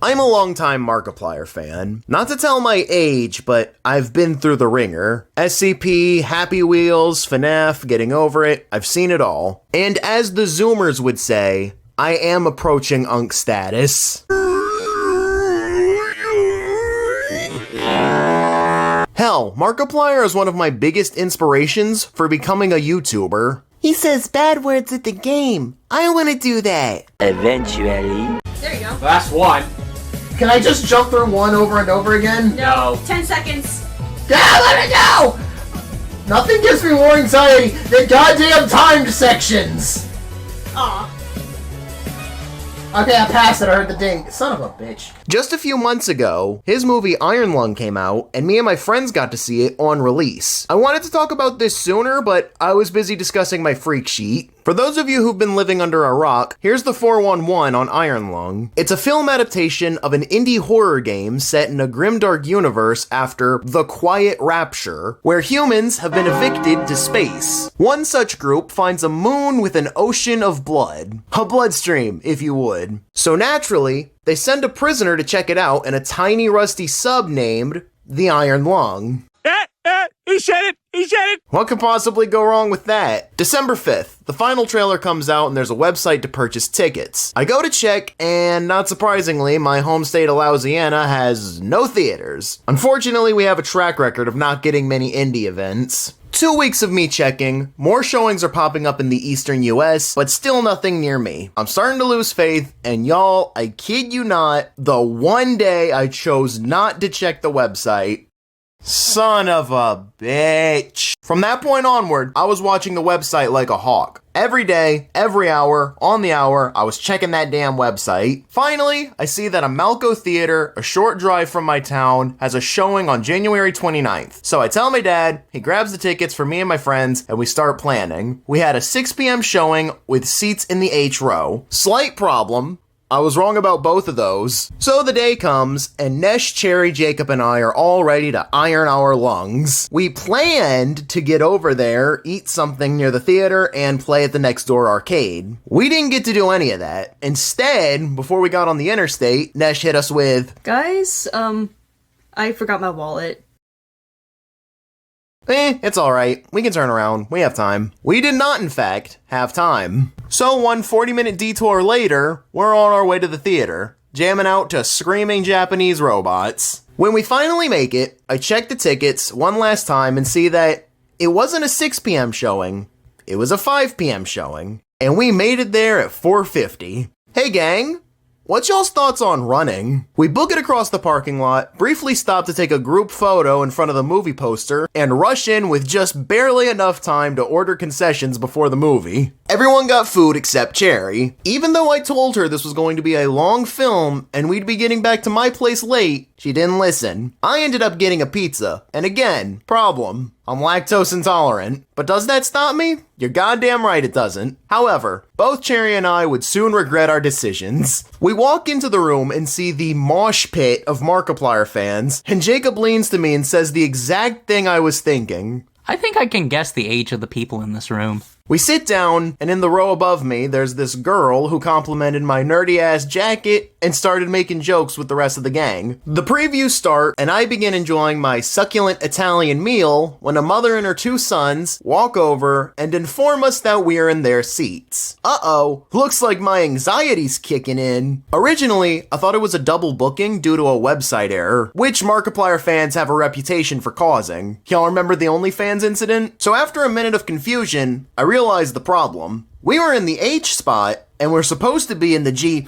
I'm a longtime Markiplier fan. Not to tell my age, but I've been through the ringer. SCP, Happy Wheels, FNAF, Getting Over It, I've seen it all. And as the Zoomers would say, I am approaching Unk status. Hell, Markiplier is one of my biggest inspirations for becoming a YouTuber. He says bad words at the game. I want to do that. Eventually. There you go. Last one. Can I just jump through one over and over again? No. 10 seconds. Yeah, let me go! Nothing gives me more anxiety than goddamn timed sections. Aw. Okay, I passed it. I heard the ding. Son of a bitch. Just a few months ago, his movie Iron Lung came out, and me and my friends got to see it on release. I wanted to talk about this sooner, but I was busy discussing my freak sheet. For those of you who've been living under a rock, here's the 411 on Iron Lung. It's a film adaptation of an indie horror game set in a grimdark universe after The Quiet Rapture, where humans have been evicted to space. One such group finds a moon with an ocean of blood. A bloodstream, if you would. So naturally, they send a prisoner to check it out in a tiny rusty sub named the Iron Lung. He said it! He said it! What could possibly go wrong with that? December 5th, the final trailer comes out and there's a website to purchase tickets. I go to check and, not surprisingly, my home state of Louisiana has no theaters. Unfortunately, we have a track record of not getting many indie events. 2 weeks of me checking, more showings are popping up in the eastern US, but still nothing near me. I'm starting to lose faith, and y'all, I kid you not, the one day I chose not to check the website, son of a bitch. From that point onward, I was watching the website like a hawk. Every day, every hour, on the hour, I was checking that damn website. Finally, I see that a Malco Theater, a short drive from my town, has a showing on January 29th. So I tell my dad, he grabs the tickets for me and my friends, and we start planning. We had a 6 p.m. showing with seats in the H row. Slight problem. I was wrong about both of those. So the day comes, and Nesh, Cherry, Jacob, and I are all ready to iron our lungs. We planned to get over there, eat something near the theater, and play at the next door arcade. We didn't get to do any of that. Instead, before we got on the interstate, Nesh hit us with, Guys, I forgot my wallet. It's alright. We can turn around. We have time. We did not, in fact, have time. So one 40-minute detour later, we're on our way to the theater, jamming out to screaming Japanese robots. When we finally make it, I check the tickets one last time and see that it wasn't a 6 p.m. showing, it was a 5 p.m. showing. And we made it there at 4:50. Hey gang, what's y'all's thoughts on running? We book it across the parking lot, briefly stop to take a group photo in front of the movie poster, and rush in with just barely enough time to order concessions before the movie. Everyone got food except Cherry. Even though I told her this was going to be a long film and we'd be getting back to my place late, she didn't listen. I ended up getting a pizza, and again, problem. I'm lactose intolerant. But does that stop me? You're goddamn right it doesn't. However, both Cherry and I would soon regret our decisions. We walk into the room and see the mosh pit of Markiplier fans, and Jacob leans to me and says the exact thing I was thinking. I think I can guess the age of the people in this room. We sit down, and in the row above me, there's this girl who complimented my nerdy-ass jacket and started making jokes with the rest of the gang. The previews start, and I begin enjoying my succulent Italian meal when a mother and her 2 sons walk over and inform us that we're in their seats. Uh-oh, looks like my anxiety's kicking in. Originally, I thought it was a double booking due to a website error, which Markiplier fans have a reputation for causing. Y'all remember the OnlyFans incident? So after a minute of confusion, I realized the problem. We were in the H spot, and we're supposed to be in the G.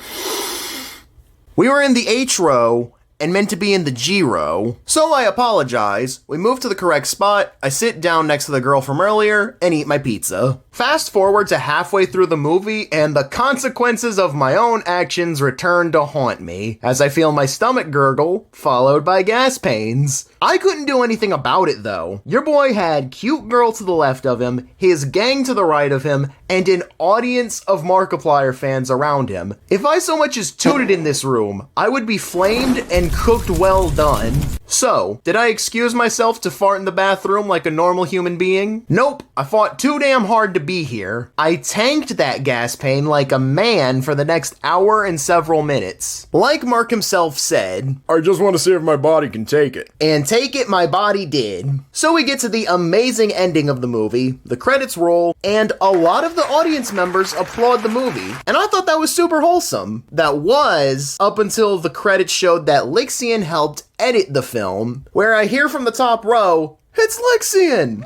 We were in the H row, and meant to be in the G row. So I apologize. We move to the correct spot, I sit down next to the girl from earlier, and eat my pizza. Fast forward to halfway through the movie, and the consequences of my own actions return to haunt me, as I feel my stomach gurgle, followed by gas pains. I couldn't do anything about it though. Your boy had cute girl to the left of him, his gang to the right of him, and an audience of Markiplier fans around him. If I so much as tooted in this room, I would be flamed and cooked well done. So, did I excuse myself to fart in the bathroom like a normal human being? Nope, I fought too damn hard to be here. I tanked that gas pain like a man for the next hour and several minutes. Like Mark himself said, I just want to see if my body can take it. and take it my body did. So we get to the amazing ending of the movie, the credits roll, and a lot of the audience members applaud the movie. And I thought that was super wholesome. That was up until the credits showed that Lixian helped edit the film, where I hear from the top row, it's Lixian!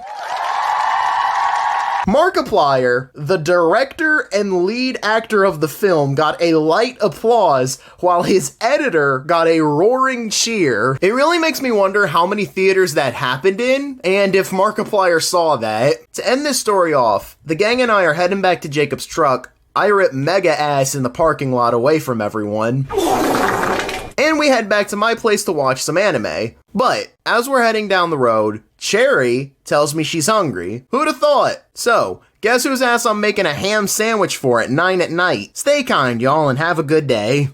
Markiplier, the director and lead actor of the film, got a light applause while his editor got a roaring cheer. It really makes me wonder how many theaters that happened in, and if Markiplier saw that. To end this story off, the gang and I are heading back to Jacob's truck. I rip mega ass in the parking lot away from everyone. And we head back to my place to watch some anime. But, as we're heading down the road, Cherry tells me she's hungry. Who'd have thought? So, guess whose ass I'm making a ham sandwich for at 9 at night? Stay kind, y'all, and have a good day.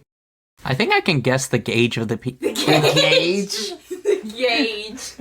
I think I can guess the gauge of the people. Gauge? The gauge.